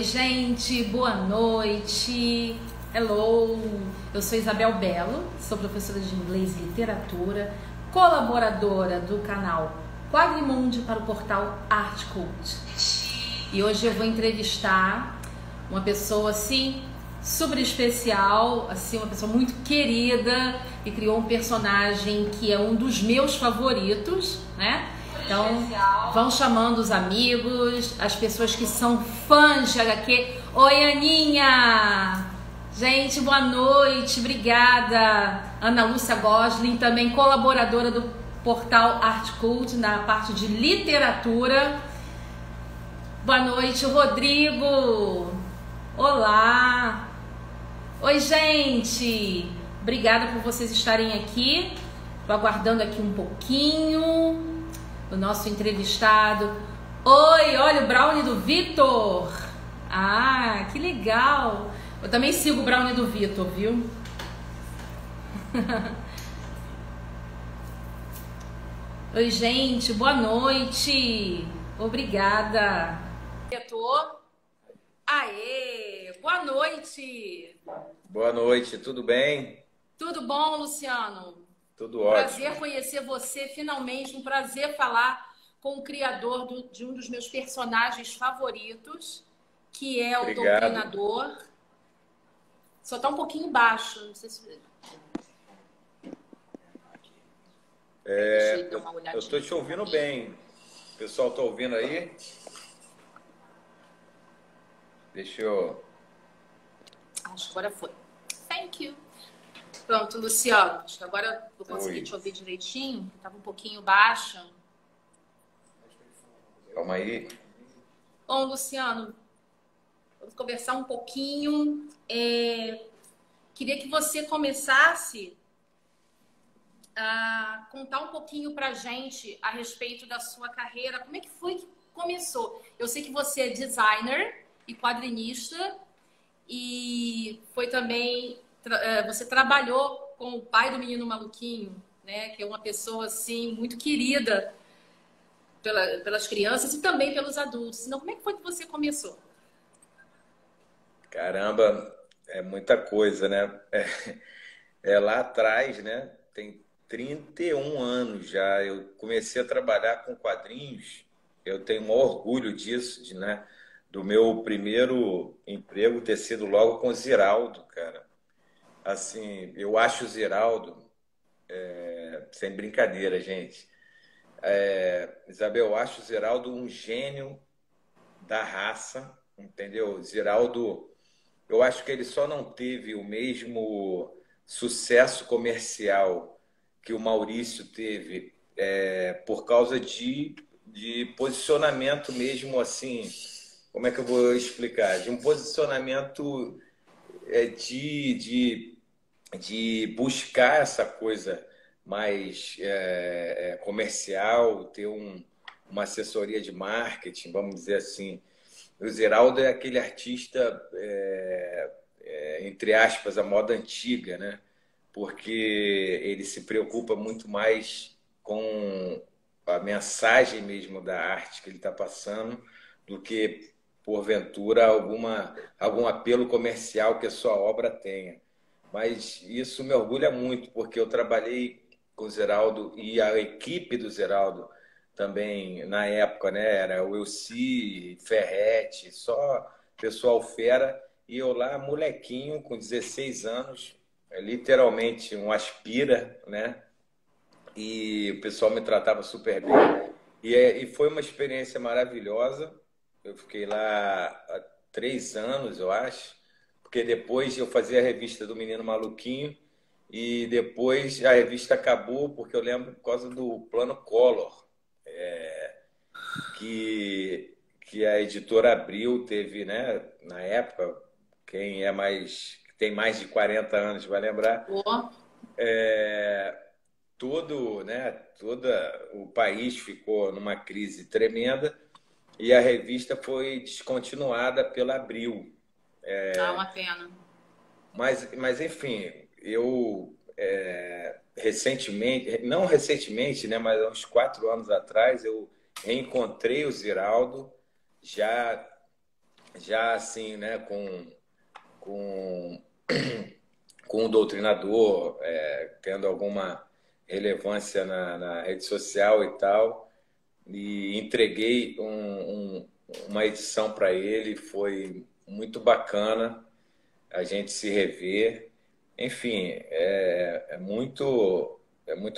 gente, boa noite. Hello, eu sou Isabel Belo, sou professora de inglês e literatura, colaboradora do canal Quadrimundi para o portal Artcult. E hoje eu vou entrevistar uma pessoa assim super especial, assim, uma pessoa muito querida e criou um personagem que é um dos meus favoritos, né? Então, vão chamando os amigos, as pessoas que são fãs de HQ. Oi, Aninha! Gente, boa noite, obrigada. Ana Lúcia Goslin, também colaboradora do portal Artcult na parte de literatura. Boa noite, Rodrigo. Olá. Oi, gente. Obrigada por vocês estarem aqui. Estou aguardando aqui um pouquinho o nosso entrevistado. Oi, olha o Brownie do Vitor. Ah, que legal. Eu também sigo o Brownie do Vitor, viu? Oi, gente, boa noite. Obrigada. Vitor. Aê, boa noite. Boa noite, tudo bem? Tudo bom, Luciano? Tudo ótimo. Prazer conhecer você, finalmente, um prazer falar com o criador de um dos meus personagens favoritos, que é o Obrigado. Doutrinador. Só tá um pouquinho baixo, não sei se... Deixa eu dar uma olhadinha. Eu estou te ouvindo bem. O pessoal está ouvindo aí? Deixa eu... Acho que agora foi. Thank you. Pronto, Luciano. Acho que agora eu consegui te ouvir direitinho. Estava um pouquinho baixo. Calma aí. Bom, Luciano, vamos conversar um pouquinho. Queria que você começasse a contar um pouquinho pra gente a respeito da sua carreira. Como é que foi que começou? Eu sei que você é designer e quadrinista e foi também... Você trabalhou com o pai do Menino Maluquinho, né? Que é uma pessoa assim muito querida pelas crianças e também pelos adultos. Então, como é que foi que você começou? Caramba, é muita coisa, né? Lá atrás, né? Tem 31 anos já. Eu comecei a trabalhar com quadrinhos. Eu tenho um orgulho disso, né? Do meu primeiro emprego ter sido logo com o Ziraldo, cara. Assim, eu acho o Ziraldo, sem brincadeira, gente. Isabel, eu acho o Ziraldo um gênio da raça, entendeu? Ziraldo, eu acho que ele só não teve o mesmo sucesso comercial que o Maurício teve, por causa de posicionamento mesmo, assim, como é que eu vou explicar? De um posicionamento de buscar essa coisa mais comercial, ter uma assessoria de marketing, vamos dizer assim. O Ziraldo é aquele artista, entre aspas, a moda antiga, né? Porque ele se preocupa muito mais com a mensagem mesmo da arte que ele está passando do que, porventura, algum apelo comercial que a sua obra tenha. Mas isso me orgulha muito, porque eu trabalhei com o Ziraldo e a equipe do Ziraldo também na época, né? Era o Elci, Ferretti, só pessoal fera. E eu lá, molequinho, com 16 anos, literalmente um aspira, né? E o pessoal me tratava super bem. E foi uma experiência maravilhosa. Eu fiquei lá há 3 anos, eu acho, porque depois eu fazia a revista do Menino Maluquinho e depois a revista acabou porque eu lembro por causa do Plano Collor, que a editora Abril teve, né, na época, tem mais de 40 anos vai lembrar, Oh. todo o país ficou numa crise tremenda e a revista foi descontinuada pela Abril. Uma pena. Mas enfim, eu recentemente, não recentemente, né, mas há uns 4 anos atrás, eu reencontrei o Ziraldo, já já assim, né, com, com o doutrinador, tendo alguma relevância na rede social e tal, e entreguei uma edição para ele, foi muito bacana a gente se rever. Enfim, é muito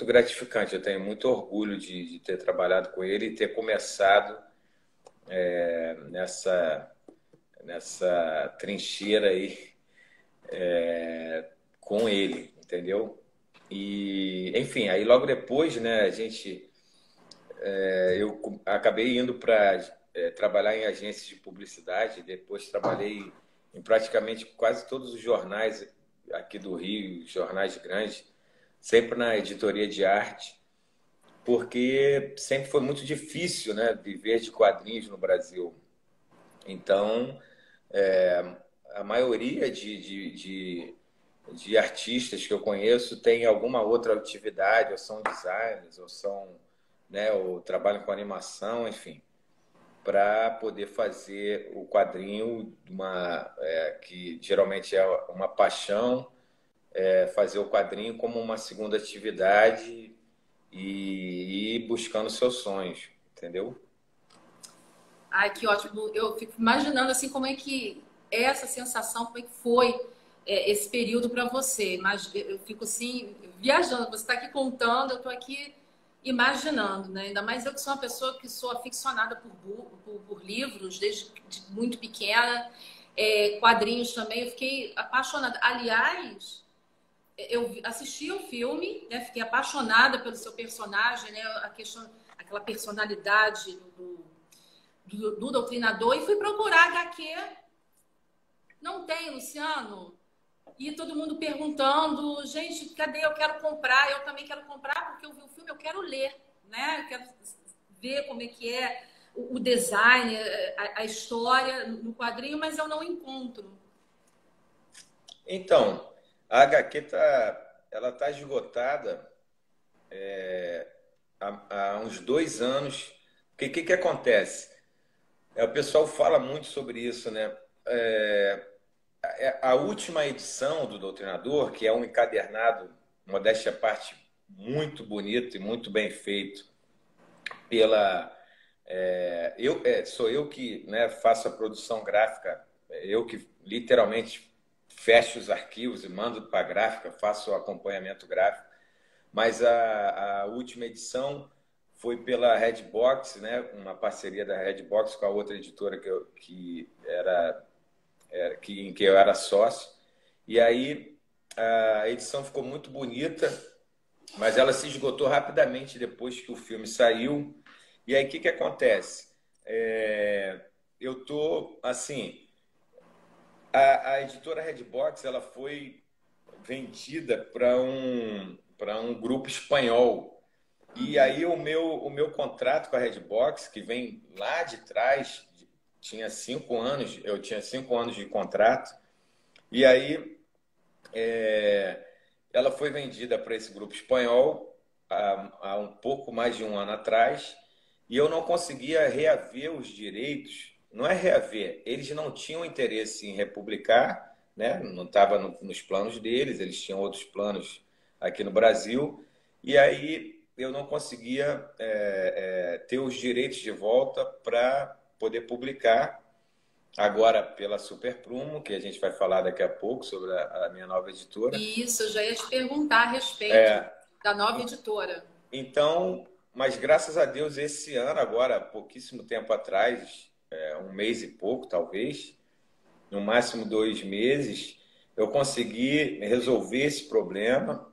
gratificante. Eu tenho muito orgulho de ter trabalhado com ele e ter começado nessa, nessa trincheira aí com ele, entendeu? E, enfim, aí logo depois, né, eu acabei indo para trabalhar em agências de publicidade, depois trabalhei em praticamente quase todos os jornais aqui do Rio, jornais grandes, sempre na editoria de arte, porque sempre foi muito difícil, né, viver de quadrinhos no Brasil. Então, a maioria de artistas que eu conheço tem alguma outra atividade, ou são designers, ou são, né, ou trabalham com animação, enfim, para poder fazer o quadrinho que geralmente é uma paixão, fazer o quadrinho como uma segunda atividade e ir buscando seus sonhos, entendeu? Ai, que ótimo. Eu fico imaginando assim como é que é essa sensação, como é que foi esse período para você. Mas eu fico assim viajando. Você está aqui contando, eu estou aqui imaginando, né? Ainda mais eu que sou uma pessoa que sou aficionada por livros desde muito pequena, quadrinhos também. Eu fiquei apaixonada. Aliás, eu assisti o filme, né? Fiquei apaixonada pelo seu personagem, né? A questão, aquela personalidade do doutrinador e fui procurar HQ. Não tem, Luciano? E todo mundo perguntando, gente, cadê? Eu quero comprar, eu também quero comprar, porque eu vi o filme, eu quero ler, né? Eu quero ver como é que é o design, a história no quadrinho, mas eu não encontro. Então, a HQ ela tá esgotada há uns 2 anos. O que acontece? O pessoal fala muito sobre isso, né? A última edição do Doutrinador, que é um encadernado, modéstia à parte, muito bonito e muito bem feito pela sou eu que, né, faço a produção gráfica, eu que literalmente fecho os arquivos e mando para a gráfica, faço o acompanhamento gráfico, mas a última edição foi pela Redbox, né, uma parceria da Redbox com a outra editora em que eu era sócio. E aí a edição ficou muito bonita, mas ela se esgotou rapidamente depois que o filme saiu. E aí o que acontece? Eu tô assim, a editora Redbox ela foi vendida para um grupo espanhol. E aí o meu contrato com a Redbox, que vem lá de trás, tinha 5 anos, eu tinha 5 anos de contrato, e aí ela foi vendida para esse grupo espanhol há um pouco mais de um ano atrás, e eu não conseguia reaver os direitos. Não é reaver, eles não tinham interesse em republicar, né? Não estava nos planos deles, eles tinham outros planos aqui no Brasil, e aí eu não conseguia ter os direitos de volta para poder publicar. Agora, pela Super Prumo, que a gente vai falar daqui a pouco sobre a minha nova editora. Isso, eu já ia te perguntar a respeito da nova editora. Então, mas graças a Deus, esse ano, agora, pouquíssimo tempo atrás, um mês e pouco, talvez, no máximo 2 meses, eu consegui resolver esse problema.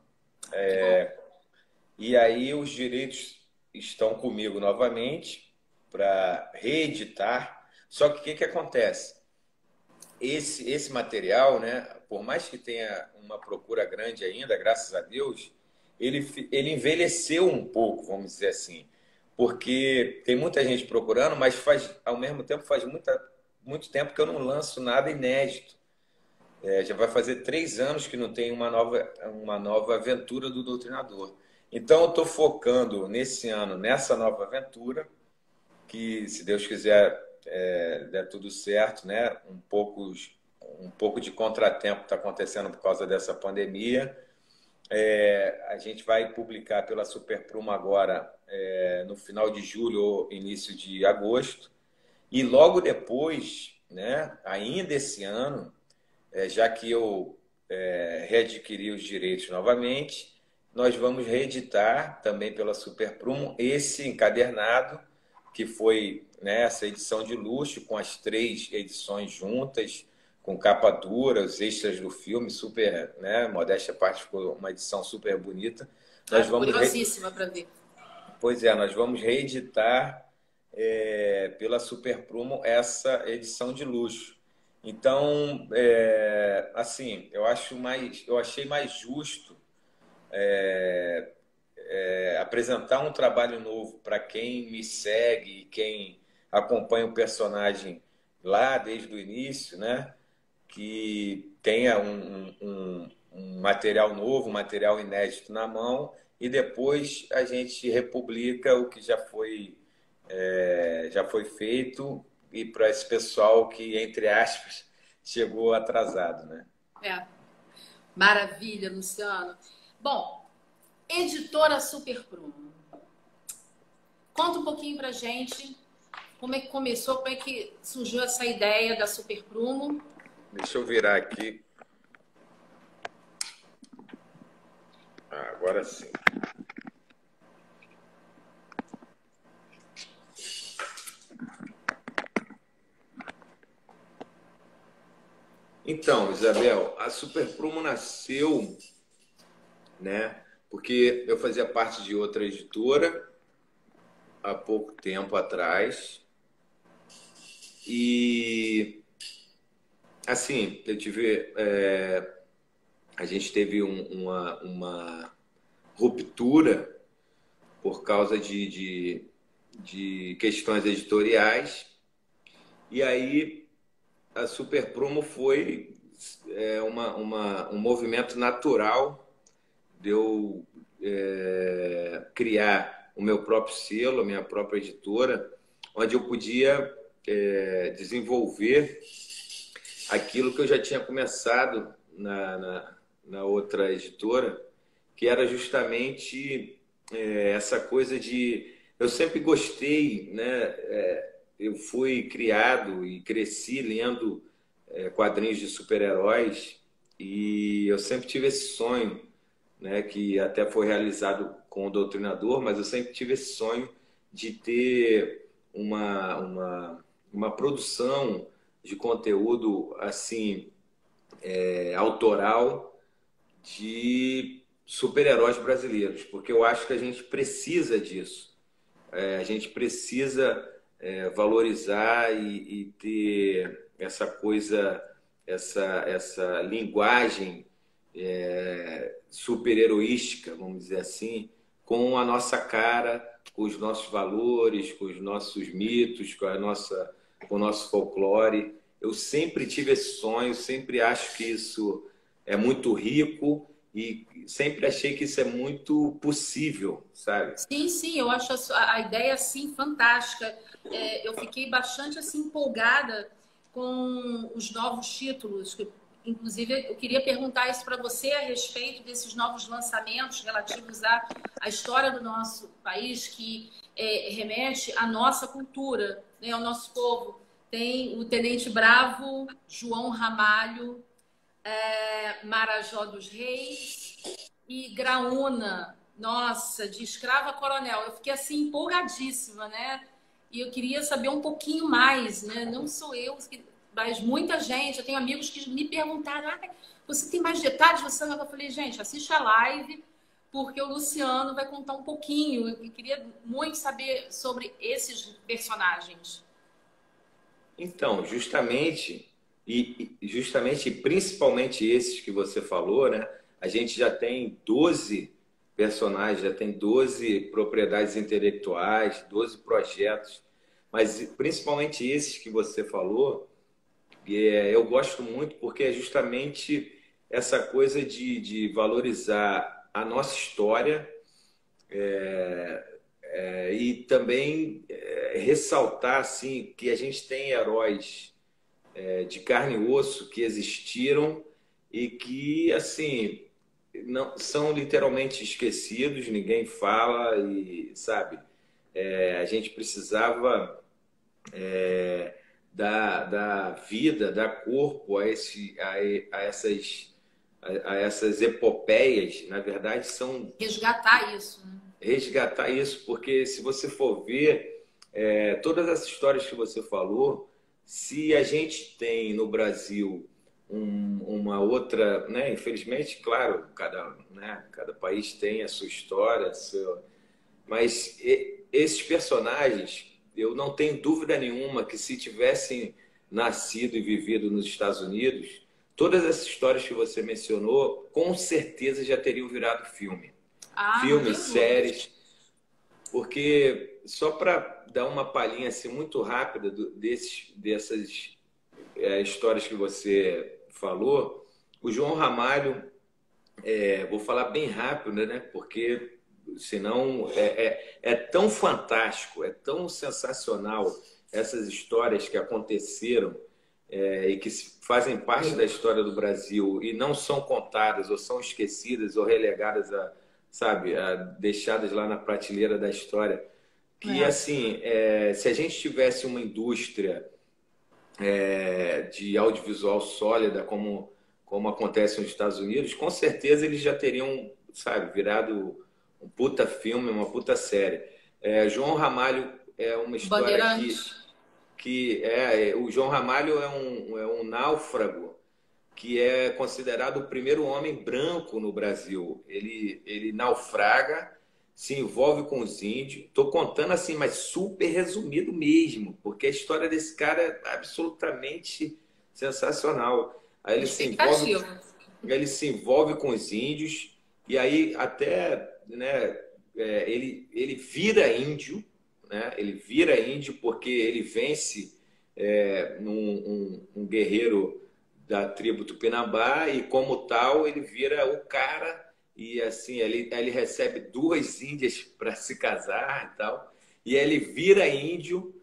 E aí os direitos estão comigo novamente para reeditar. Só que o que acontece? Esse material, né, por mais que tenha uma procura grande ainda, graças a Deus, ele envelheceu um pouco, vamos dizer assim, porque tem muita gente procurando, mas ao mesmo tempo faz muito tempo que eu não lanço nada inédito. Já vai fazer 3 anos que não tem uma nova aventura do Doutrinador. Então eu estou focando nesse ano nessa nova aventura, que se Deus quiser der tudo certo, né? Um pouco de contratempo está acontecendo por causa dessa pandemia. A gente vai publicar pela Super Prumo agora, no final de julho ou início de agosto. E logo depois, né, ainda esse ano, já que eu readquiri os direitos novamente, nós vamos reeditar também pela Super Prumo esse encadernado, que foi, né, essa edição de luxo, com as 3 edições juntas, com capa dura, os extras do filme, super, né, modéstia à parte, ficou uma edição super bonita. Nós vamos curiosíssima para ver. Pois é, nós vamos reeditar pela Super Prumo essa edição de luxo. Então, assim, eu achei mais justo apresentar um trabalho novo para quem me segue e quem acompanha o personagem lá desde o início, né? Que tenha um material novo, um material inédito na mão, e depois a gente republica o que já foi feito, e para esse pessoal que, entre aspas, chegou atrasado, né? Maravilha, Luciano. Bom, editora Super Prumo. Conta um pouquinho pra gente como é que começou, como é que surgiu essa ideia da Super Prumo. Deixa eu virar aqui. Agora sim. Então, Isabel, a Super Prumo nasceu, né? Porque eu fazia parte de outra editora há pouco tempo atrás. E, assim, a gente teve uma ruptura por causa de questões editoriais. E aí a Super Prumo foi um movimento natural de eu criar o meu próprio selo, a minha própria editora, onde eu podia desenvolver aquilo que eu já tinha começado na outra editora, que era justamente essa coisa de... Eu sempre gostei, né? Eu fui criado e cresci lendo quadrinhos de super-heróis, e eu sempre tive esse sonho, né, que até foi realizado com o Doutrinador, mas eu sempre tive esse sonho de ter uma produção de conteúdo assim autoral de super-heróis brasileiros, porque eu acho que a gente precisa disso. A gente precisa valorizar e ter essa coisa, essa linguagem super-heroística, vamos dizer assim, com a nossa cara, com os nossos valores, com os nossos mitos, com o nosso folclore. Eu sempre tive esse sonho, sempre acho que isso é muito rico e sempre achei que isso é muito possível, sabe? Sim, eu acho a ideia assim fantástica. Eu fiquei bastante assim empolgada com os novos títulos. Inclusive, eu queria perguntar isso para você a respeito desses novos lançamentos relativos à história do nosso país, que remete à nossa cultura, né, ao nosso povo. Tem o Tenente Bravo, João Ramalho, Marajó dos Reis e Graúna, nossa, de Escrava a Coronel. Eu fiquei assim empolgadíssima, né? E eu queria saber um pouquinho mais, né? Não sou eu, mas muita gente. Eu tenho amigos que me perguntaram: você tem mais detalhes? Eu falei: gente, assiste a live, porque o Luciano vai contar um pouquinho. Eu queria muito saber sobre esses personagens. Então, justamente e principalmente esses que você falou, né? A gente já tem 12 personagens, já tem 12 propriedades intelectuais, 12 projetos, mas principalmente esses que você falou, eu gosto muito porque é justamente essa coisa de valorizar a nossa história, E também ressaltar assim, que a gente tem heróis de carne e osso que existiram e que assim não são literalmente esquecidos, ninguém fala e sabe, a gente precisava dar vida, dar corpo a essas epopeias. Na verdade, são Resgatar isso, né? resgatar isso, porque se você for ver todas essas histórias que você falou, se a gente tem no Brasil uma outra, né? Infelizmente, claro, cada país tem a sua história, mas esses personagens, eu não tenho dúvida nenhuma que se tivessem nascido e vivido nos Estados Unidos, todas essas histórias que você mencionou, com certeza já teriam virado filme. Ah, não Filmes, tenho dúvida. séries, porque só para dar uma palhinha assim muito rápida dessas histórias que você falou, o João Ramalho, vou falar bem rápido, né? Porque senão é tão fantástico, é tão sensacional essas histórias que aconteceram e que fazem parte da história do Brasil e não são contadas ou são esquecidas ou relegadas sabe, deixadas lá na prateleira da história. Que assim, se a gente tivesse uma indústria de audiovisual sólida como acontece nos Estados Unidos, com certeza eles já teriam, sabe, virado um puta filme, uma puta série. João Ramalho é uma história Bandeirante. o João Ramalho é um náufrago que é considerado o primeiro homem branco no Brasil. Ele naufraga, se envolve com os índios. Estou contando assim, mas super resumido mesmo, porque a história desse cara é absolutamente sensacional. Aí Expectativa. ele se envolve com os índios e aí até, né, ele vira índio, né? Ele vira índio porque ele vence um guerreiro da tribo Tupinambá e como tal ele vira o cara e assim ele recebe duas índias para se casar e tal e ele vira índio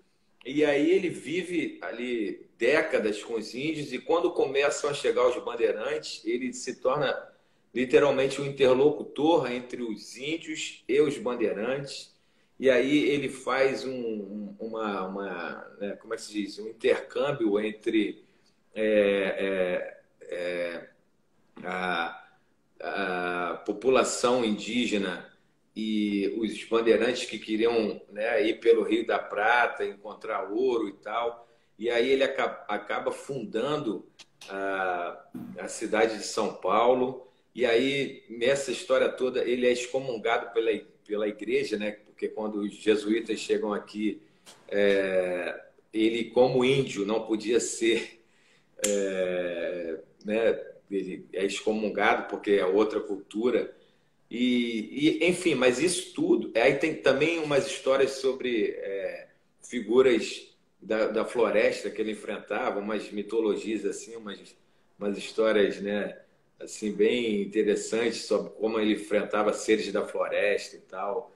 e aí ele vive ali décadas com os índios e quando começam a chegar os bandeirantes ele se torna literalmente um interlocutor entre os índios e os bandeirantes e aí ele faz como é que se diz, um intercâmbio entre é, a, a população indígena e os bandeirantes que queriam, né, ir pelo Rio da Prata, encontrar ouro e tal. E aí ele acaba fundando a cidade de São Paulo. E aí, nessa história toda, ele é excomungado pela igreja, né? Porque quando os jesuítas chegam aqui, ele, como índio, não podia ser né, ele é excomungado porque é outra cultura. Enfim, mas isso tudo. Aí tem também umas histórias sobre figuras da floresta que ele enfrentava, umas mitologias assim, umas histórias, né, assim, bem interessantes sobre como ele enfrentava seres da floresta e tal.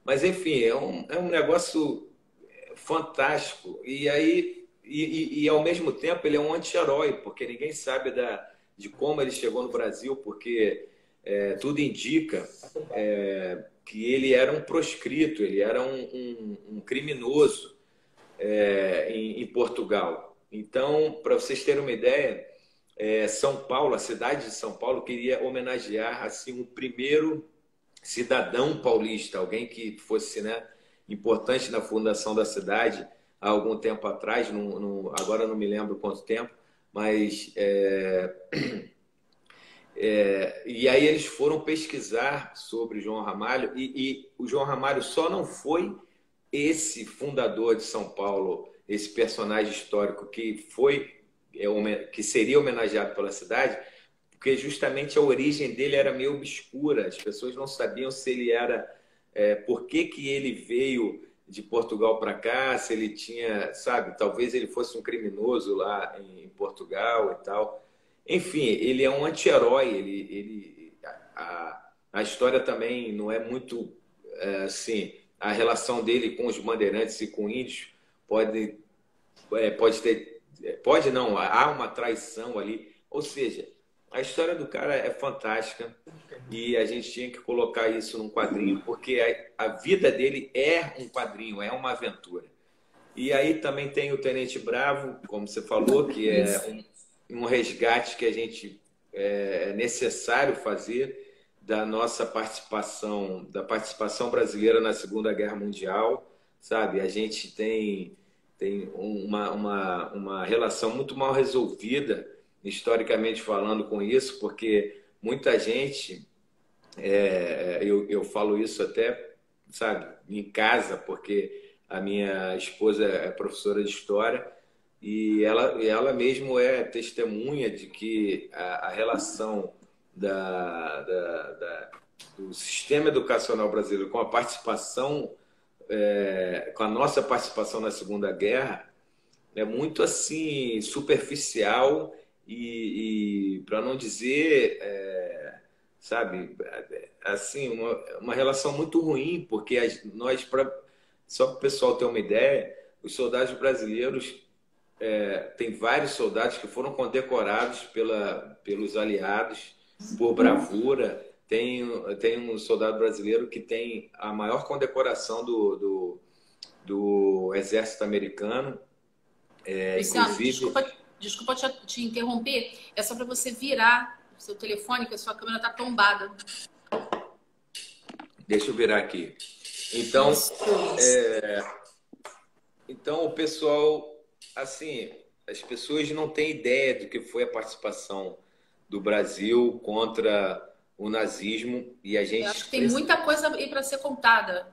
Mas enfim, é um negócio fantástico. E aí, ao mesmo tempo, ele é um anti-herói, porque ninguém sabe de como ele chegou no Brasil, porque tudo indica que ele era um proscrito, ele era um criminoso em Portugal. Então, para vocês terem uma ideia, São Paulo, a cidade de São Paulo, queria homenagear assim o primeiro cidadão paulista, alguém que fosse, né, importante na fundação da cidade há algum tempo atrás, agora não me lembro quanto tempo, mas e aí eles foram pesquisar sobre João Ramalho e o João Ramalho só não foi esse fundador de São Paulo, esse personagem histórico que seria homenageado pela cidade, porque justamente a origem dele era meio obscura. As pessoas não sabiam se ele era, por que ele veio de Portugal para cá, se ele tinha, sabe, talvez ele fosse um criminoso lá em Portugal e tal. Enfim, ele é um anti-herói. A história também não é muito assim. a relação dele com os bandeirantes e com índios pode, pode ter, pode não, há uma traição ali. Ou seja, a história do cara é fantástica e a gente tinha que colocar isso num quadrinho, porque a vida dele é um quadrinho, é uma aventura. E aí também tem o Tenente Bravo, como você falou, que é um resgate que a gente é necessário fazer da nossa participação, da participação brasileira na Segunda Guerra Mundial, sabe? A gente tem uma relação muito mal resolvida, historicamente falando, com isso, porque muita gente, eu falo isso até, sabe, em casa, porque a minha esposa é professora de história e ela mesmo é testemunha de que a relação do sistema educacional brasileiro com a participação, com a nossa participação na Segunda Guerra é muito assim superficial e para não dizer, sabe, assim uma relação muito ruim, porque nós, só para o pessoal ter uma ideia, os soldados brasileiros, tem vários soldados que foram condecorados pelos aliados por bravura. Tem um soldado brasileiro que tem a maior condecoração do exército americano. Luciano, Inclusive, desculpa te interromper. É só para você virar o seu telefone, que a sua câmera está tombada. deixa eu virar aqui. Então, então o pessoal, assim, as pessoas não têm ideia do que foi a participação do Brasil contra o nazismo e a Eu gente acho que tem muita coisa aí para ser contada.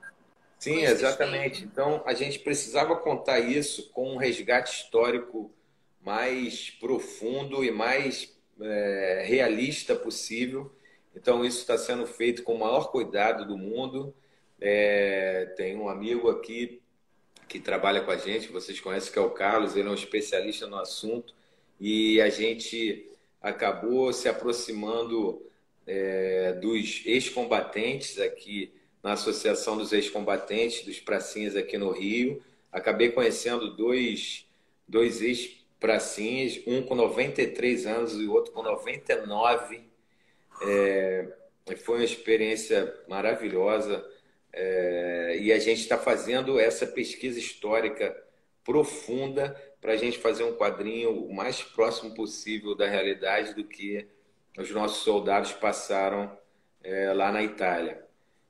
Sim, exatamente. Então, a gente precisava contar isso com um resgate histórico mais profundo e mais realista possível. Então, isso está sendo feito com o maior cuidado do mundo. Tem um amigo aqui que trabalha com a gente, vocês conhecem, que é o Carlos, ele é um especialista no assunto, e a gente acabou se aproximando dos ex-combatentes aqui na Associação dos Ex-Combatentes, dos Pracinhas aqui no Rio. Acabei conhecendo dois ex-pracinhas, um com 93 anos e o outro com 99. Foi uma experiência maravilhosa. E a gente está fazendo essa pesquisa histórica profunda para a gente fazer um quadrinho o mais próximo possível da realidade do que os nossos soldados passaram lá na Itália.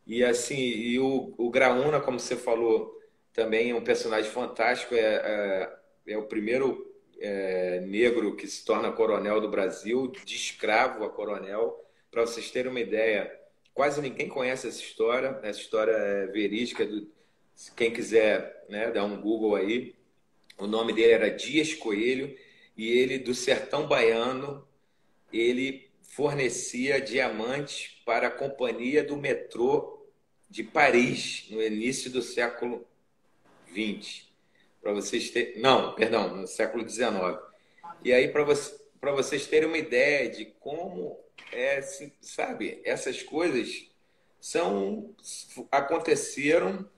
E assim, o Graúna, como você falou, também é um personagem fantástico. É o primeiro negro que se torna coronel do Brasil, de escravo a coronel. Para vocês terem uma ideia, quase ninguém conhece essa história. Essa história é verídica. Quem quiser, né, dar um Google aí, o nome dele era Dias Coelho e ele, do sertão baiano, ele fornecia diamantes para a companhia do metrô de Paris no início do século XX. Para vocês terem... Não, perdão, no século XIX. E aí, para vocês terem uma ideia de como sabe, essas coisas aconteceram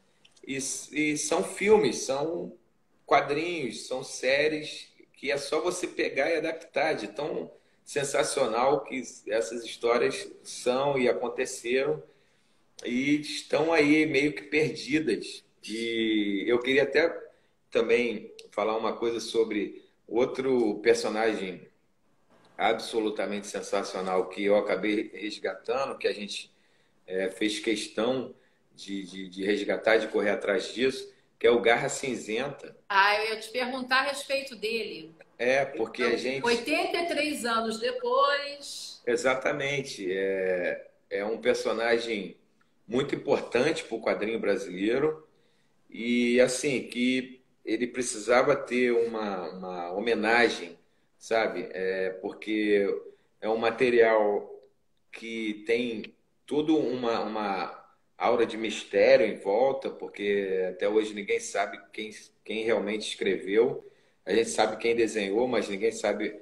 e são filmes, são quadrinhos, são séries que é só você pegar e adaptar, de tão sensacional que essas histórias são e aconteceram e estão aí meio que perdidas. E eu queria até também falar uma coisa sobre outro personagem absolutamente sensacional que eu acabei resgatando, que a gente fez questão de resgatar, de correr atrás disso, que é o Garra Cinzenta. Eu ia te perguntar a respeito dele. Porque a gente... 83 anos depois... Exatamente. É um personagem muito importante para o quadrinho brasileiro e, assim, que ele precisava ter uma homenagem, sabe? Porque é um material que tem tudo uma aura de mistério em volta, porque até hoje ninguém sabe quem realmente escreveu. A gente sabe quem desenhou, mas ninguém sabe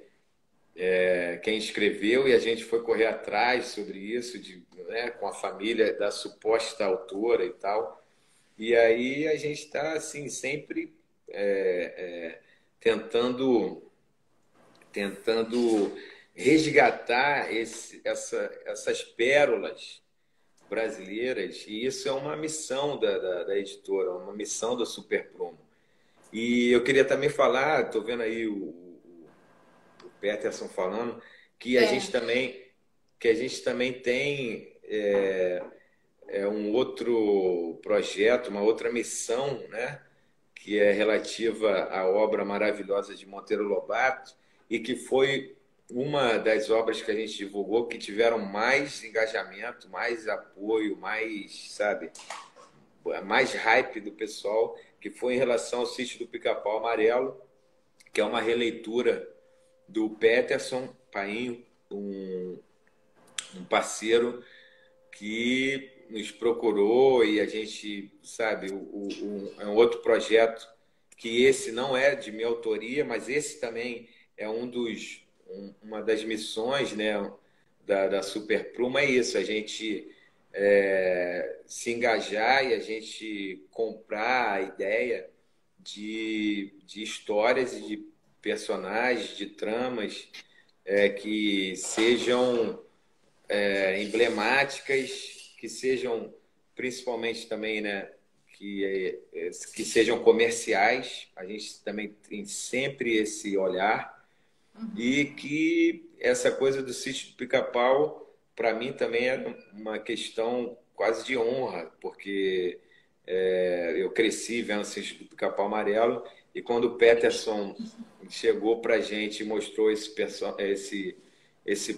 quem escreveu, e a gente foi correr atrás sobre isso, né, com a família da suposta autora e tal. E aí a gente está assim sempre tentando tentando resgatar essas pérolas brasileiras, e isso é uma missão da editora, uma missão da Super Prumo. E eu queria também falar, estou vendo aí o Peterson falando, que a É, gente também, que a gente também tem um outro projeto, uma outra missão, né? Que é relativa à obra maravilhosa de Monteiro Lobato e que foi uma das obras que a gente divulgou que tiveram mais engajamento, mais apoio, mais, sabe, mais hype do pessoal, que foi em relação ao Sítio do Pica-Pau Amarelo, que é uma releitura do Peterson Painho, um parceiro que nos procurou e a gente, sabe, é um outro projeto que esse não é de minha autoria, mas esse também é uma das missões, né, da Super Pluma, é isso, a gente se engajar e a gente comprar a ideia de histórias e de personagens, de tramas que sejam emblemáticas, que sejam principalmente também, né, que sejam comerciais. A gente também tem sempre esse olhar e que essa coisa do sítio do Pica-Pau, para mim também é uma questão quase de honra, porque eu cresci vendo o sítio do Pica-Pau Amarelo e quando o Peterson chegou para a gente e mostrou esse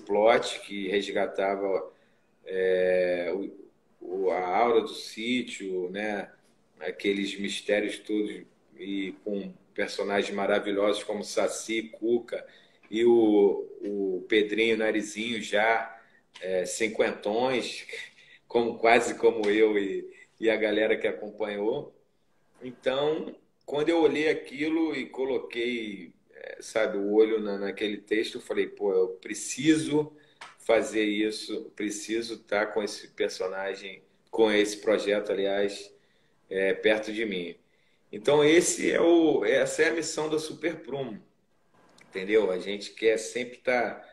plot que resgatava a aura do sítio, né? Aqueles mistérios todos e com personagens maravilhosos como Saci, Cuca e o Pedrinho Narizinho já cinquentões, quase como eu e a galera que acompanhou. Então, quando eu olhei aquilo e coloquei, sabe, o olho naquele texto, eu falei, pô, eu preciso fazer isso, preciso estar com esse personagem, com esse projeto, aliás, perto de mim. Então, essa é a missão da Super Prumo, entendeu? A gente quer sempre estar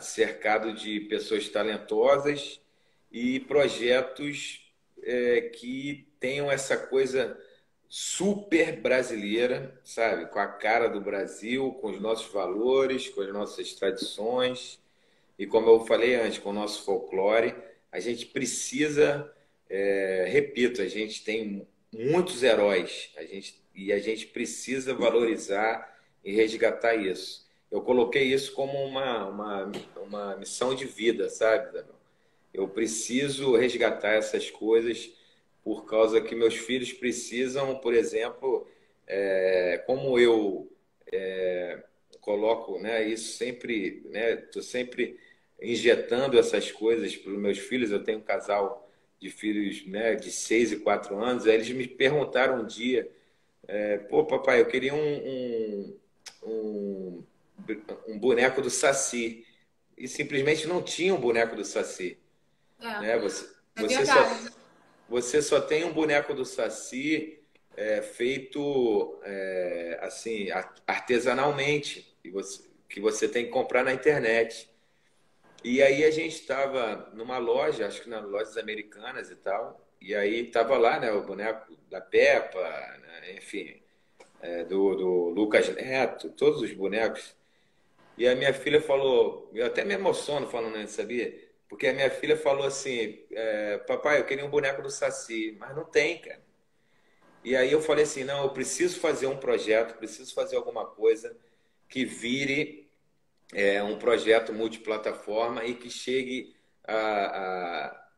cercado de pessoas talentosas e projetos que tenham essa coisa super brasileira, sabe? Com a cara do Brasil, com os nossos valores, com as nossas tradições e, como eu falei antes, com o nosso folclore. A gente precisa, repito, a gente tem muitos heróis, e a gente precisa valorizar e resgatar isso. Eu coloquei isso como uma missão de vida, sabe, Daniel? Eu preciso resgatar essas coisas por causa que meus filhos precisam, por exemplo, como eu coloco, né, isso sempre, né, tô sempre injetando essas coisas para os meus filhos. Eu tenho um casal de filhos, né, de 6 e 4 anos. Aí eles me perguntaram um dia, pô, papai, eu queria um, um boneco do Saci. E simplesmente não tinha um boneco do Saci, né? é Você só, verdade. você só tem um boneco do Saci feito assim artesanalmente que você tem que comprar na internet. E aí a gente estava numa loja, acho que nas lojas americanas e tal, e aí estava lá, né, o boneco da Peppa, né, enfim, do Lucas Neto, todos os bonecos. E a minha filha falou, eu até me emociono falando isso, sabia? Porque a minha filha falou assim, papai, eu queria um boneco do Saci, mas não tem, cara. E aí eu falei assim, não, eu preciso fazer um projeto, preciso fazer alguma coisa que vire um projeto multiplataforma e que chegue a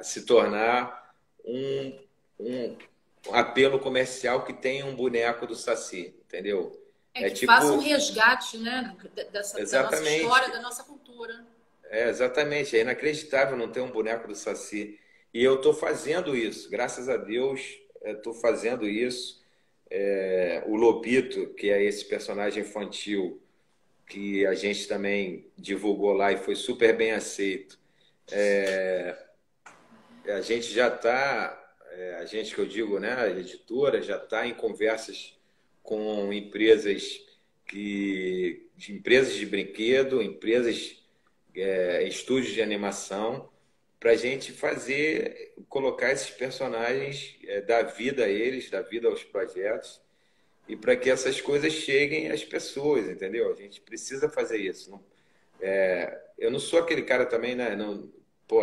se tornar um apelo comercial que tenha um boneco do Saci, entendeu? É É que faça um tipo, resgate, né, da nossa história, exatamente, da nossa cultura. exatamente, é inacreditável não ter um boneco do Saci. E eu estou fazendo isso, graças a Deus, estou fazendo isso. O Lobito, que é esse personagem infantil que a gente também divulgou lá e foi super bem aceito. A gente já está a gente que eu digo, né, a editora já está em conversas com empresas de empresas de brinquedo, empresas, estúdios de animação, para a gente fazer, colocar esses personagens, dar vida a eles, dar vida aos projetos, e para que essas coisas cheguem às pessoas, entendeu? A gente precisa fazer isso. Eu não sou aquele cara também, né? Não, pô,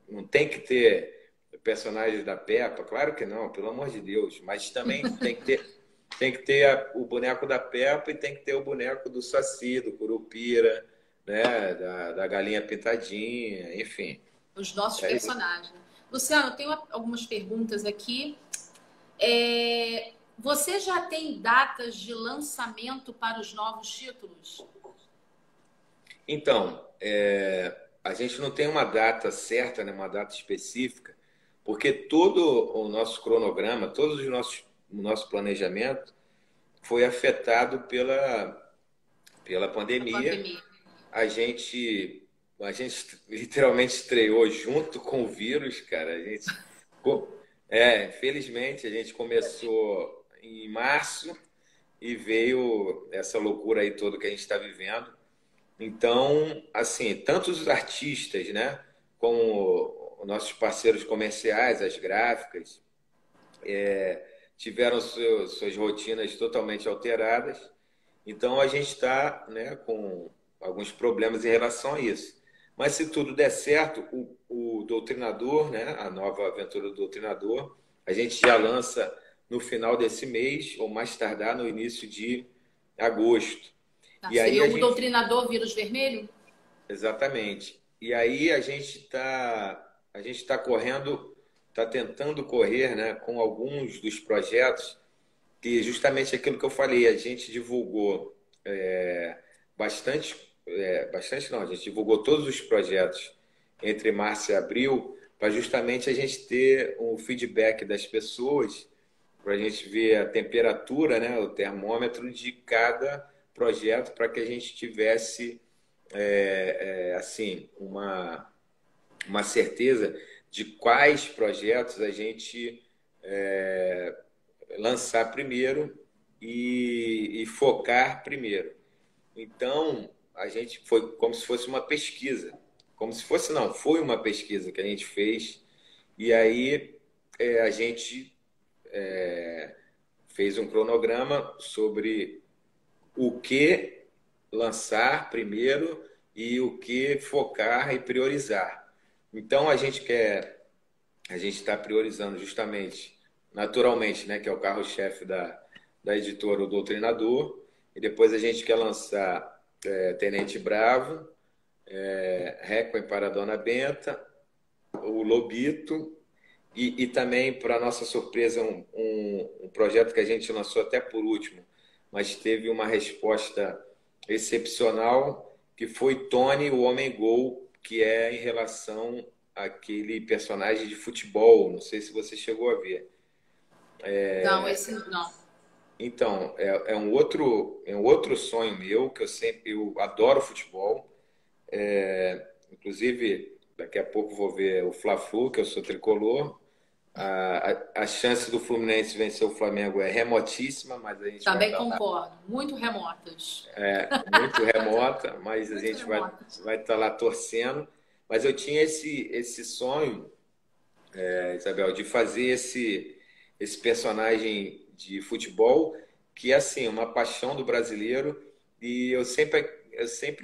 não tem que ter personagens da Peppa, claro que não, pelo amor de Deus, mas também tem que ter o boneco da Peppa e tem que ter o boneco do Saci, do Curupira, né? Da Galinha Pintadinha, enfim. Os nossos É isso. personagens. Luciano, eu tenho algumas perguntas aqui. Você já tem datas de lançamento para os novos títulos? Então, a gente não tem uma data certa, né, uma data específica, porque todo o nosso cronograma, o nosso planejamento foi afetado pela A pandemia. pandemia. A gente literalmente estreou junto com o vírus, cara. Infelizmente, a gente começou em março e veio essa loucura aí toda que a gente está vivendo. Então, assim, tanto os artistas, né, como os nossos parceiros comerciais, as gráficas, tiveram suas rotinas totalmente alteradas. Então, a gente está, né, com alguns problemas em relação a isso. Mas se tudo der certo, o Doutrinador, né, a nova aventura do Doutrinador, a gente já lança no final desse mês, ou mais tardar no início de agosto. Tá, E aí seria a o gente Doutrinador Vírus Vermelho? Exatamente. E aí a gente está correndo, está tentando correr, né, com alguns dos projetos que justamente aquilo que eu falei, a gente divulgou bastante, bastante não, a gente divulgou todos os projetos entre março e abril para justamente a gente ter um feedback das pessoas, para a gente ver a temperatura, né, o termômetro de cada projeto, para que a gente tivesse assim, uma certeza de quais projetos a gente lançar primeiro e focar primeiro. Então, a gente foi como se fosse uma pesquisa. Como se fosse, não, foi uma pesquisa que a gente fez. E aí a gente fez um cronograma sobre o que lançar primeiro e o que focar e priorizar. Então a gente está priorizando justamente, naturalmente, né, que é o carro-chefe da editora, o Doutrinador, e depois a gente quer lançar Tenente Bravo, Requiem para a Dona Benta, o Lobito, e também, para nossa surpresa, um projeto que a gente lançou até por último, mas teve uma resposta excepcional, que foi Tony, o Homem-Gol, que é em relação àquele personagem de futebol. Não sei se você chegou a ver. Não, esse não. Então, é um outro sonho meu, que eu adoro futebol. Inclusive, daqui a pouco vou ver o Fla-Flu, que eu sou tricolor. A chance do Fluminense vencer o Flamengo é remotíssima, mas a gente vai Também estar lá. concordo. Muito remotas. Muito remota, mas a Muito gente vai remotas. vai estar lá torcendo. Mas eu tinha esse sonho, Isabel, de fazer esse personagem de futebol, que é assim, uma paixão do brasileiro, e eu sempre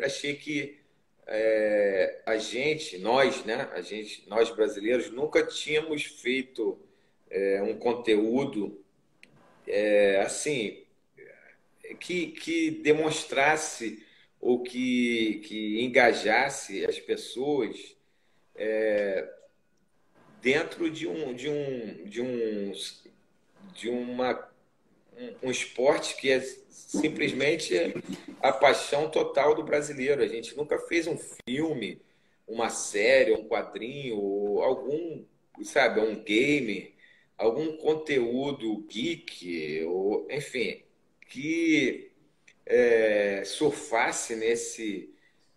achei que nós, né, nós brasileiros, nunca tínhamos feito um conteúdo assim que demonstrasse ou que engajasse as pessoas dentro de um esporte que é simplesmente a paixão total do brasileiro. A gente nunca fez um filme, uma série, um quadrinho, ou algum, sabe, um game, algum conteúdo geek, ou, enfim, que surfasse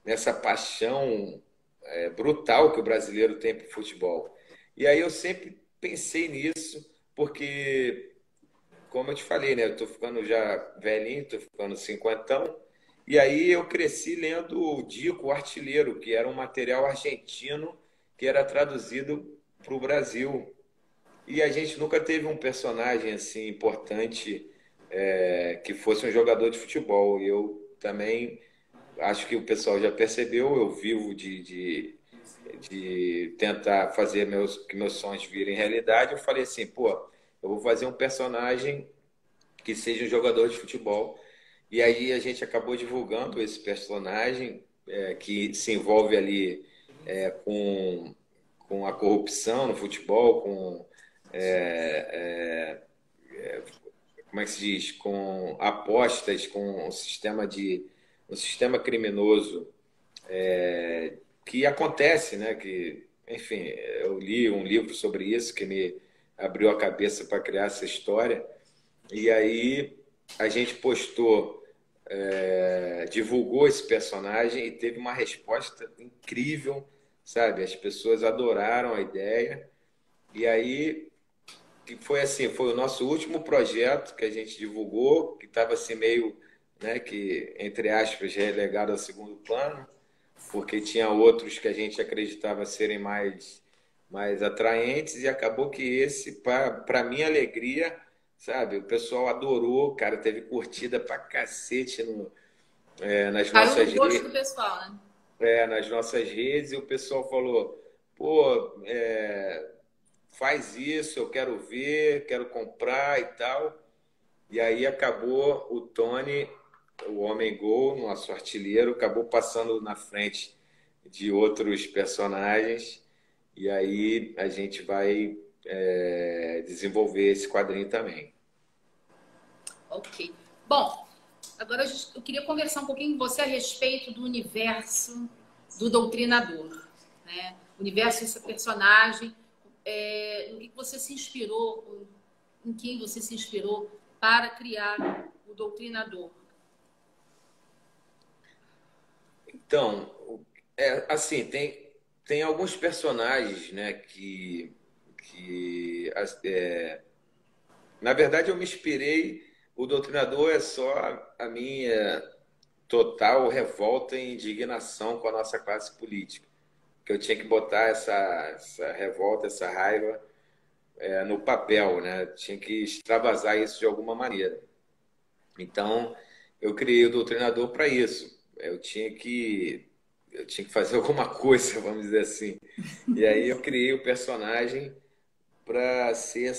nessa paixão brutal que o brasileiro tem por futebol. E aí eu sempre pensei nisso, porque, como eu te falei, né? Eu tô ficando já velhinho, tô ficando cinquentão. E aí eu cresci lendo o Dico, o Artilheiro, que era um material argentino que era traduzido para o Brasil. E a gente nunca teve um personagem assim importante que fosse um jogador de futebol. E eu também acho que o pessoal já percebeu, eu vivo de tentar fazer que meus sonhos virem realidade. Eu falei assim, pô, eu vou fazer um personagem que seja um jogador de futebol. E aí a gente acabou divulgando esse personagem que se envolve ali com a corrupção no futebol, com como é que se diz, com apostas, com um sistema criminoso que acontece, né? Que, enfim, eu li um livro sobre isso que me abriu a cabeça para criar essa história. E aí a gente postou, divulgou esse personagem e teve uma resposta incrível, sabe? As pessoas adoraram a ideia. E aí que foi assim, foi o nosso último projeto que a gente divulgou, que estava assim meio, né, que entre aspas relegado ao segundo plano, porque tinha outros que a gente acreditava serem mais atraentes e acabou que esse, para minha alegria, sabe, o pessoal adorou, cara, teve curtida pra cacete nas Caiu no nossas gosto do redes, pessoal, né? nas nossas redes e o pessoal falou, pô, faz isso, eu quero ver, quero comprar e tal. E aí acabou o Tony, o homem gol, nosso artilheiro, acabou passando na frente de outros personagens. E aí a gente vai desenvolver esse quadrinho também. Ok. Bom, agora eu queria conversar um pouquinho com você a respeito do universo do Doutrinador, né? O universo desse personagem, no que você se inspirou, em quem você se inspirou para criar o Doutrinador. Então, assim, tem alguns personagens, né, na verdade eu me inspirei, o Doutrinador é só a minha total revolta e indignação com a nossa classe política. Que eu tinha que botar essa revolta, essa raiva no papel, né? Tinha que extravasar isso de alguma maneira. Então, eu criei o Doutrinador para isso. Eu tinha que fazer alguma coisa, vamos dizer assim. E aí eu criei o personagem para ser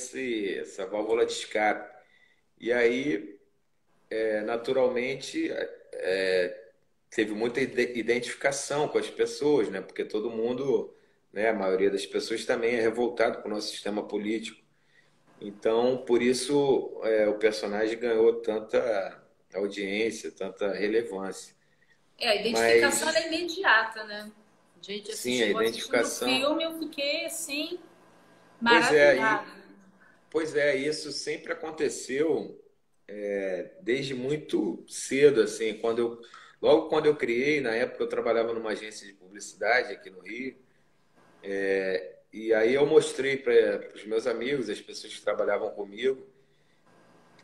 essa válvula de escape. E aí, naturalmente, teve muita identificação com as pessoas, né? Porque todo mundo, né, a maioria das pessoas também é revoltado com o nosso sistema político. Então, por isso, o personagem ganhou tanta audiência, tanta relevância. A identificação Mas, é imediata, né? A gente sim, a assistiu assistindo o identificação. filme, eu fiquei assim, Pois é, maravilhada. isso sempre aconteceu desde muito cedo, assim, logo quando eu criei, na época eu trabalhava numa agência de publicidade aqui no Rio, e aí eu mostrei para os meus amigos, as pessoas que trabalhavam comigo,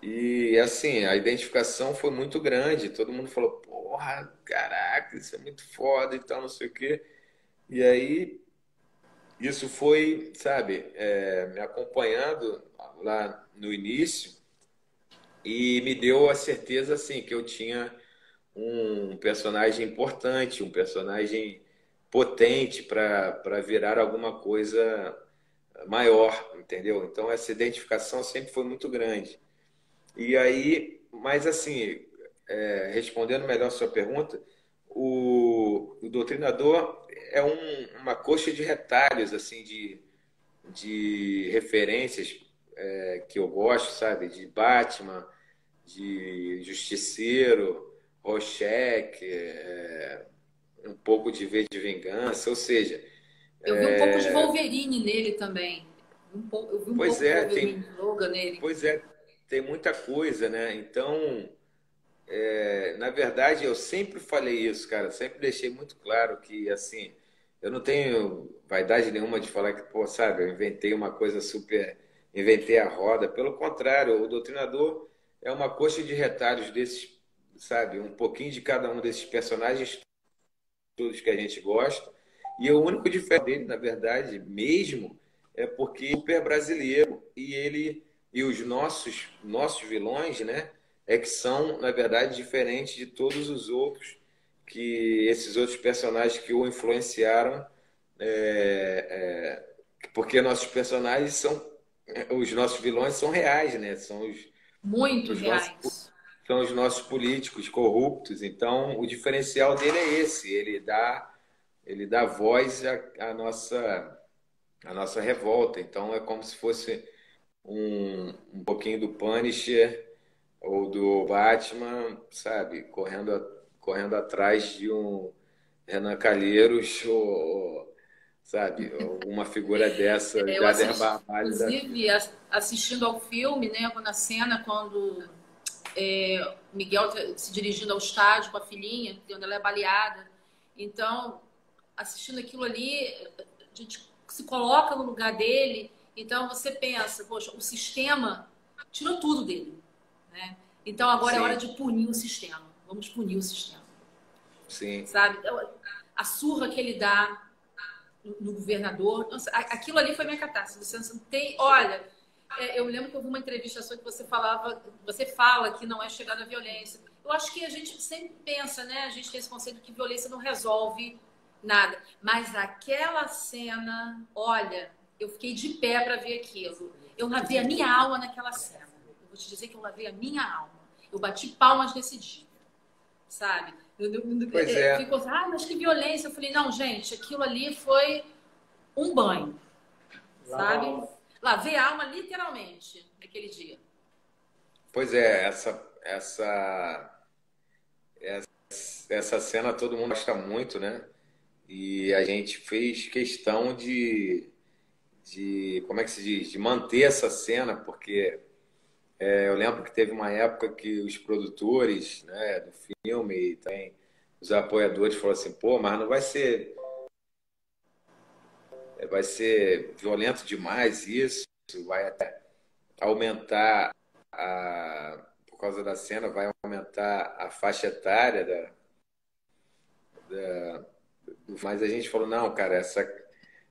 e assim, a identificação foi muito grande. Todo mundo falou, porra, caraca, isso é muito foda e tal, não sei o quê. E aí, isso foi, sabe, me acompanhando lá no início e me deu a certeza, assim, que eu tinha um personagem importante, um personagem potente para virar alguma coisa maior, entendeu? Então, essa identificação sempre foi muito grande. E aí, mas assim, respondendo melhor a sua pergunta, o Doutrinador é uma coxa de retalhos, assim, de referências que eu gosto, sabe? De Batman, de Justiceiro, Rorschach, um pouco de V de Vingança, ou seja, Eu vi um pouco de Wolverine nele também. Eu vi um pois pouco de é, Wolverine Logan nele. pois é, tem muita coisa, né? Então, na verdade, eu sempre falei isso, cara. Sempre deixei muito claro que, assim, eu não tenho vaidade nenhuma de falar que, pô, sabe, eu inventei uma coisa super, inventei a roda. Pelo contrário, o Doutrinador é uma coxa de retalhos desses, sabe, um pouquinho de cada um desses personagens todos que a gente gosta. E o único diferente dele, na verdade, mesmo, é porque o é brasileiro e ele e os nossos vilões, né, é que são, na verdade, diferentes de todos os outros que esses outros personagens que o influenciaram, porque nossos personagens são os nossos vilões são reais, né? São Muito os nossos reais. são os nossos políticos corruptos. Então, o diferencial dele é esse. Ele dá voz à nossa revolta. Então, é como se fosse um pouquinho do Punisher ou do Batman, sabe? Correndo atrás de um Renan Calheiros ou, sabe? Uma figura dessa, Eu Jader assisti, Barbalho da vida. inclusive, assistindo ao filme, né, na cena quando Miguel se dirigindo ao estádio com a filhinha, onde ela é baleada. Então, assistindo aquilo ali, a gente se coloca no lugar dele. Então, você pensa, poxa, o sistema tirou tudo dele, né? Então, agora é hora Sim, de punir o sistema. Vamos punir o sistema, sim. sabe? Então, a surra que ele dá no governador, nossa, aquilo ali foi minha catástrofe. Você não tem, olha, eu lembro que houve uma entrevista sua que você fala que não é chegada à violência. Eu acho que a gente sempre pensa, né? A gente tem esse conceito que violência não resolve nada. Mas aquela cena, olha, eu fiquei de pé para ver aquilo. Eu lavei a minha alma naquela cena. Eu vou te dizer que eu lavei a minha alma. Eu bati palmas nesse dia, sabe? Pois Ficou, é. mas que violência. Eu falei, não, gente, aquilo ali foi um banho, sabe? Lavei a alma literalmente naquele dia. Pois é, essa cena todo mundo gosta muito, né? E a gente fez questão como é que se diz? De manter essa cena, porque eu lembro que teve uma época que os produtores, né, do filme e também os apoiadores falaram assim, pô, mas não vai ser violento demais isso, vai até aumentar por causa da cena, vai aumentar a faixa etária mas a gente falou, não, cara, essa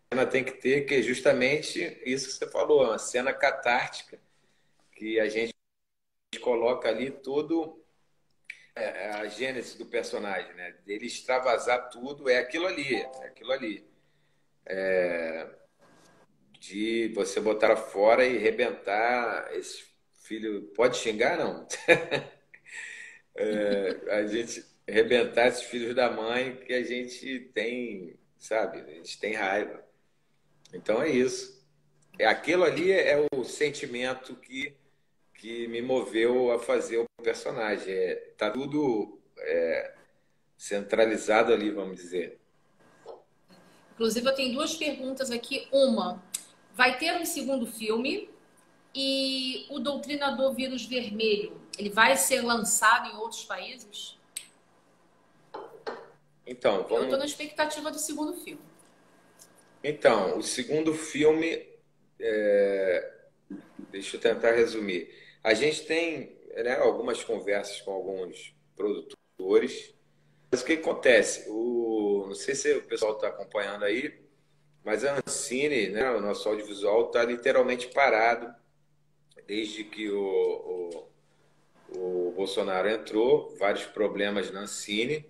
cena tem que ter, que é justamente isso que você falou, uma cena catártica, que a gente coloca ali todo a gênese do personagem, né? Dele extravasar tudo, é aquilo ali. De você botar fora e rebentar esse filho. Pode xingar, não? A gente rebentar esses filhos da mãe que a gente tem, sabe? A gente tem raiva. Então é isso. Aquilo ali é o sentimento que me moveu a fazer o personagem. Tá tudo centralizado ali, vamos dizer. Inclusive, eu tenho duas perguntas aqui. Uma, vai ter um segundo filme e o Doutrinador Vírus Vermelho, ele vai ser lançado em outros países? Então, Eu estou vamos. na expectativa do segundo filme. Então, o segundo filme, deixa eu tentar resumir. A gente tem, né, algumas conversas com alguns produtores. Mas o que acontece? Não sei se o pessoal está acompanhando aí, mas a Ancine, né, o nosso audiovisual, está literalmente parado desde que o Bolsonaro entrou, vários problemas na Ancine,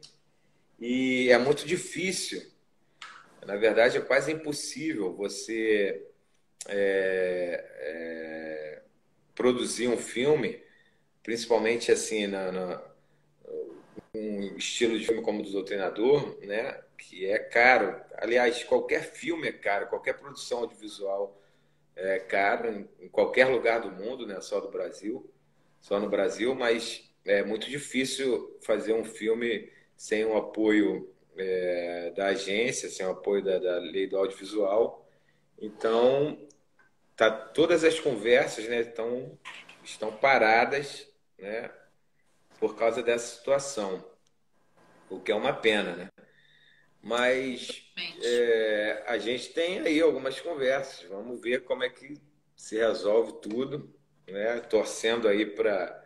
e é muito difícil, na verdade é quase impossível você produzir um filme, principalmente assim um estilo de filme como o do Doutrinador, né, que é caro. Aliás, qualquer filme é caro, qualquer produção audiovisual é caro em qualquer lugar do mundo, né, só do Brasil, só no Brasil, mas é muito difícil fazer um filme sem o apoio da agência, sem o apoio da lei do audiovisual. Então, todas as conversas, né, estão paradas, né, por causa dessa situação, o que é uma pena, né? Mas Exatamente. a gente tem aí algumas conversas. Vamos ver como é que se resolve tudo, né? Torcendo aí para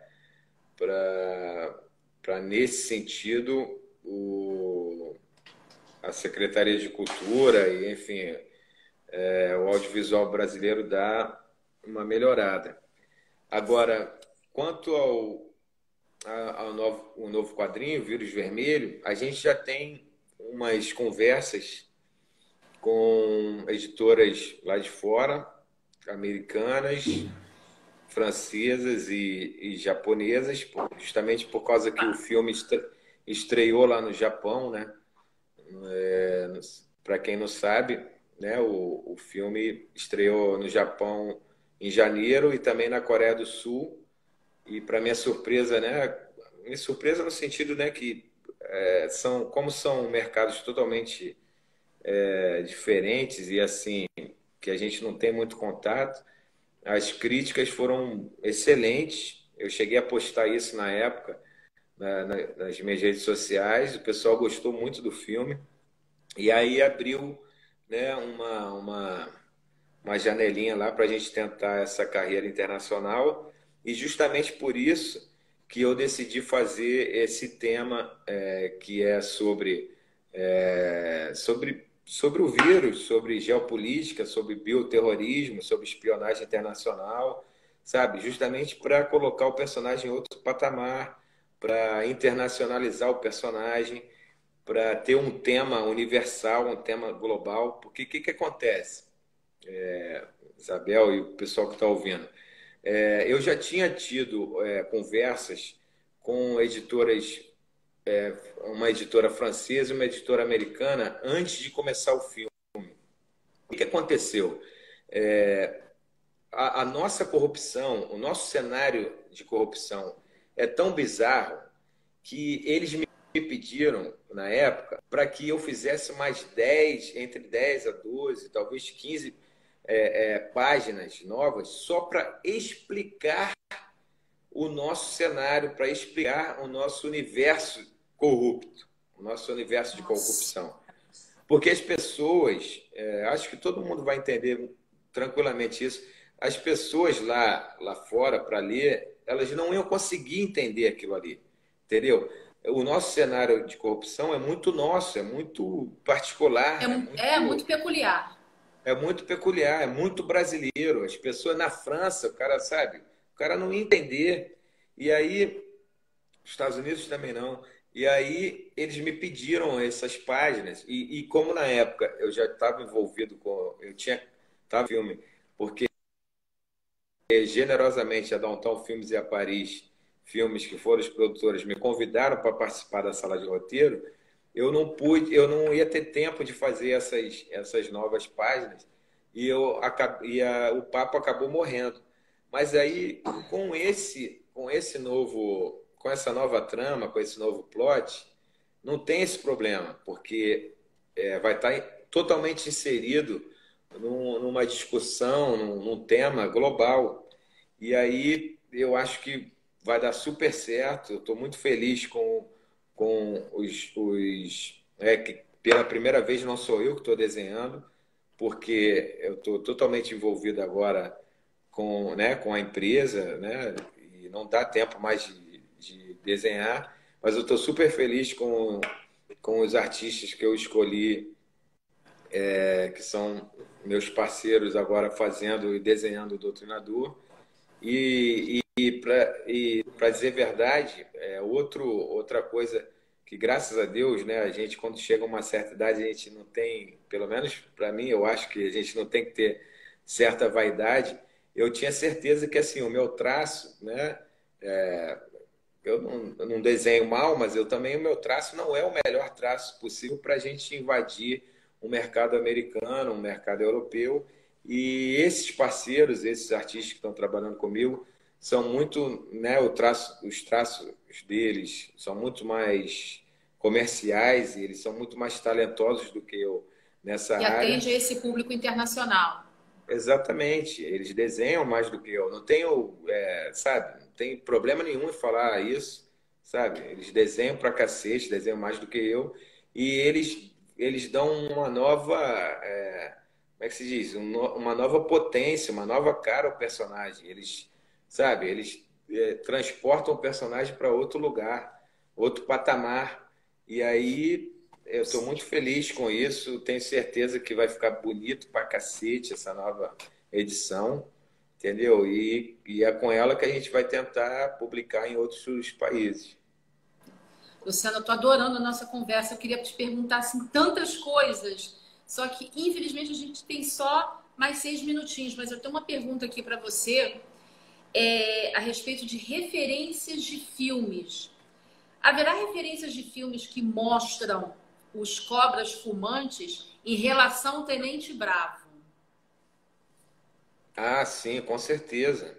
nesse sentido a Secretaria de Cultura e enfim o audiovisual brasileiro dar uma melhorada. Agora, quanto ao o novo quadrinho, Vírus Vermelho, a gente já tem umas conversas com editoras lá de fora, americanas, francesas e japonesas, justamente por causa que o Tá. filme estreou lá no Japão, né? Para quem não sabe, né, o filme estreou no Japão em janeiro e também na Coreia do Sul. E para minha surpresa, né, minha surpresa no sentido, né, que são como são mercados totalmente diferentes e assim que a gente não tem muito contato. As críticas foram excelentes. Eu cheguei a postar isso na época nas minhas redes sociais. O pessoal gostou muito do filme. E aí abriu, né, uma janelinha lá para a gente tentar essa carreira internacional. E justamente por isso que eu decidi fazer esse tema que é sobre o vírus, sobre geopolítica, sobre bioterrorismo, sobre espionagem internacional, sabe? Justamente para colocar o personagem em outro patamar, para internacionalizar o personagem, para ter um tema universal, um tema global. Porque o que acontece, Isabel e o pessoal que está ouvindo? Eu já tinha tido conversas com editoras, uma editora francesa e uma editora americana, antes de começar o filme. O que aconteceu? A nossa corrupção, o nosso cenário de corrupção é tão bizarro que eles me pediram, na época, para que eu fizesse mais 10 entre 10 a 12 talvez 15 páginas novas, só para explicar o nosso cenário, para explicar o nosso universo corrupto, o nosso universo de Nossa. corrupção. Porque as pessoas, acho que todo mundo vai entender tranquilamente isso, as pessoas lá fora para ler, elas não iam conseguir entender aquilo ali, entendeu? O nosso cenário de corrupção é muito nosso, é muito particular, É muito peculiar. é muito peculiar, é muito brasileiro. As pessoas na França, o cara sabe, o cara não ia entender. E aí, os Estados Unidos também não. E aí eles me pediram essas páginas. E como na época eu já estava envolvido com. Eu tinha. Estava no filme, porque generosamente a Downtown Filmes e a Paris Filmes, que foram os produtores, me convidaram para participar da sala de roteiro. Eu não pude, eu não ia ter tempo de fazer essas novas páginas e o papo acabou morrendo. Mas aí com essa nova trama, com esse novo plot, não tem esse problema, porque vai estar totalmente inserido numa discussão, num tema global. E aí eu acho que vai dar super certo. Eu estou muito feliz com que pela primeira vez não sou eu que estou desenhando, porque eu estou totalmente envolvido agora com a empresa, né? E não dá tempo mais de desenhar, mas eu estou super feliz com os artistas que eu escolhi, que são meus parceiros agora fazendo e desenhando o Doutrinador. E para dizer verdade, outra coisa que, graças a Deus, né, a gente, quando chega a uma certa idade, a gente não tem, pelo menos para mim, eu acho que a gente não tem que ter certa vaidade. Eu tinha certeza que assim, o meu traço, né, eu não desenho mal, mas eu também, o meu traço não é o melhor traço possível para a gente invadir um mercado americano, um mercado europeu. E esses parceiros, esses artistas que estão trabalhando comigo, são muito, né, os traços deles são muito mais comerciais e eles são muito mais talentosos do que eu nessa E área. atende a esse público internacional. Exatamente, eles desenham mais do que eu. Não tenho, sabe, não tem problema nenhum em falar isso, sabe? Eles desenham pra cacete, desenham mais do que eu. E eles eles dão uma nova, como é que se diz? Uma nova potência, uma nova cara ao personagem. Eles, sabe, eles transportam o personagem para outro lugar, outro patamar. E aí eu estou muito feliz com isso. Tenho certeza que vai ficar bonito pra cacete essa nova edição, entendeu? E é com ela que a gente vai tentar publicar em outros países. Luciana, eu tô adorando a nossa conversa. Eu queria te perguntar assim, tantas coisas, só que infelizmente a gente tem só mais 6 minutinhos. Mas eu tenho uma pergunta aqui para você a respeito de referências de filmes. Haverá referências de filmes que mostram os cobras fumantes em relação ao Tenente Bravo? Ah, sim, com certeza.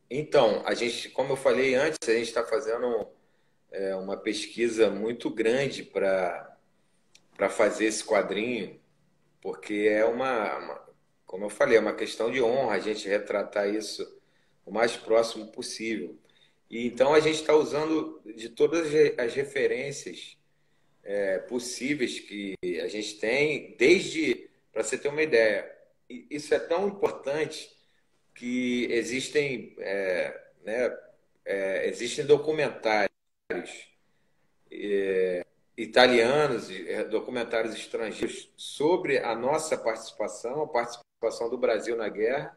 Então, a gente, como eu falei antes, a gente está fazendo uma pesquisa muito grande para fazer esse quadrinho, porque como eu falei, é uma questão de honra a gente retratar isso o mais próximo possível. E então a gente está usando de todas as referências possíveis que a gente tem, desde, para você ter uma ideia, isso é tão importante que existem documentários italianos, documentários estrangeiros sobre a nossa participação, a participação do Brasil na guerra,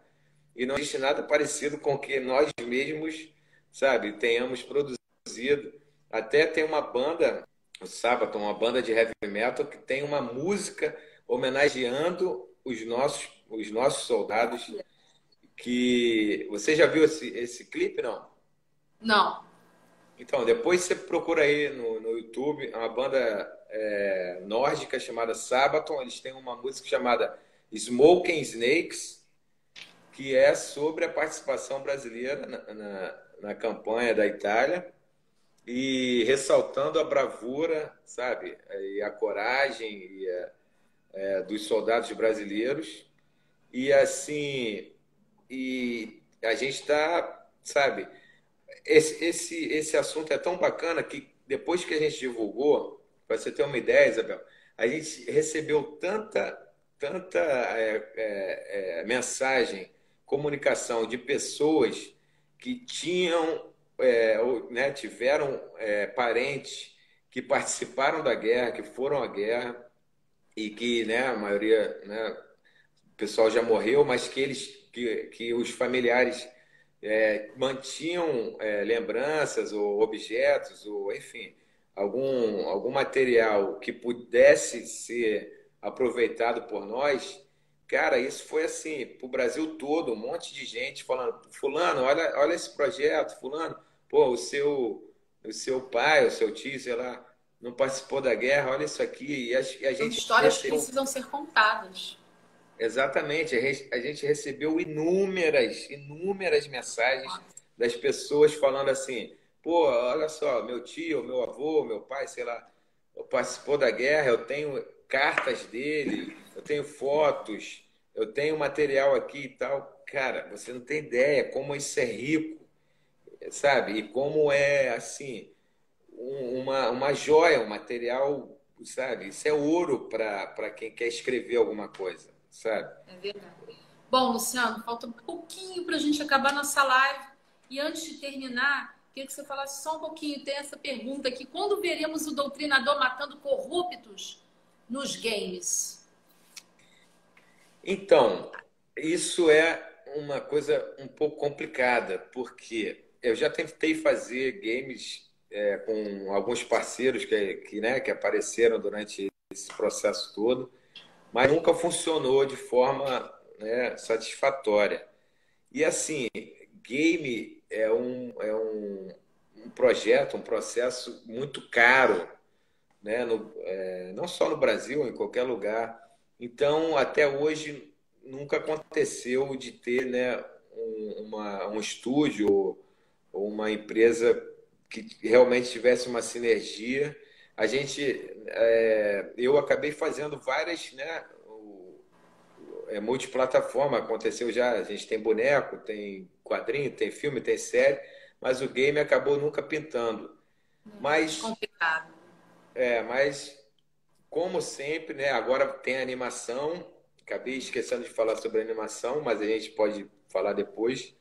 e não existe nada parecido com o que nós mesmos, sabe, tenhamos produzido. Até tem uma banda, o Sabaton, uma banda de heavy metal, que tem uma música homenageando os nossos soldados. Que você já viu esse clipe, não? Não. Então, depois você procura aí no YouTube, é uma banda nórdica chamada Sabaton. Eles têm uma música chamada Smoking Snakes, que é sobre a participação brasileira na campanha da Itália e ressaltando a bravura, sabe, e a coragem dos soldados brasileiros. E assim, e a gente está, sabe, esse assunto é tão bacana que depois que a gente divulgou, para você ter uma ideia, Isabel, a gente recebeu tanta mensagem, comunicação de pessoas que tinham, né, tiveram parentes que participaram da guerra, que foram à guerra e que, né, a maioria, né, o pessoal já morreu, mas que os familiares mantinham lembranças ou objetos, ou enfim, algum material que pudesse ser aproveitado por nós. Cara, isso foi assim, para o Brasil todo, um monte de gente falando, fulano, olha esse projeto, fulano, pô, o seu pai, o seu tio, sei lá, não participou da guerra, olha isso aqui. E a São gente histórias que recebeu. precisam ser contadas. Exatamente, a gente recebeu inúmeras mensagens das pessoas falando assim: pô, olha só, meu tio, meu avô, meu pai, sei lá, participou da guerra, eu tenho cartas dele, eu tenho fotos, eu tenho material aqui e tal. Cara, você não tem ideia como isso é rico, sabe? E como é, assim, uma joia, um material, sabe? Isso é ouro para quem quer escrever alguma coisa, sabe? É verdade. Bom, Luciano, falta um pouquinho para a gente acabar nossa live. E antes de terminar, queria que você falasse só um pouquinho. Tem essa pergunta aqui: quando veremos o doutrinador matando corruptos nos games? Então, isso é uma coisa um pouco complicada, porque eu já tentei fazer games com alguns parceiros né, que apareceram durante esse processo todo, mas nunca funcionou de forma, né, satisfatória. E assim, game é um projeto, um processo muito caro, né? Não só no Brasil, em qualquer lugar. Então, até hoje, nunca aconteceu de ter, né, um estúdio ou uma empresa que realmente tivesse uma sinergia. Eu acabei fazendo várias, né, multiplataforma, aconteceu já, a gente tem boneco, tem quadrinho, tem filme, tem série, mas o game acabou nunca pintando. Mais Mas complicado. mas como sempre, né? Agora tem animação. Acabei esquecendo de falar sobre animação, mas a gente pode falar depois.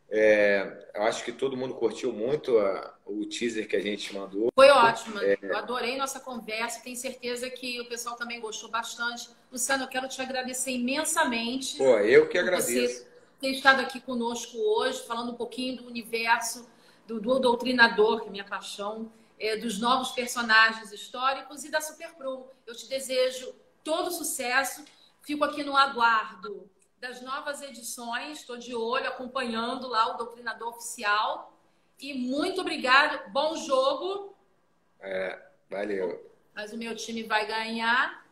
Eu acho que todo mundo curtiu muito o teaser que a gente mandou. Foi ótimo. Eu adorei nossa conversa. Tenho certeza que o pessoal também gostou bastante. Luciano, eu quero te agradecer imensamente Pô, eu que por agradeço. você ter estado aqui conosco hoje, falando um pouquinho do universo do Doutrinador, que é minha paixão, dos novos personagens históricos e da Superpro. Eu te desejo todo sucesso. Fico aqui no aguardo das novas edições. Estou de olho, acompanhando lá o Doutrinador Oficial. E muito obrigado. Bom jogo. Valeu. Mas o meu time vai ganhar.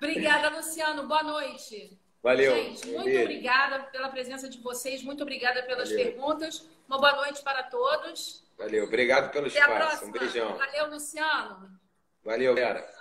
Obrigada, Luciano. Boa noite. Valeu. Gente, muito obrigada pela presença de vocês. Muito obrigada pelas Valeu. perguntas. Uma boa noite para todos. Valeu. Obrigado pelo Até a espaço. próxima. Um beijão. Valeu, Luciano. Valeu, galera.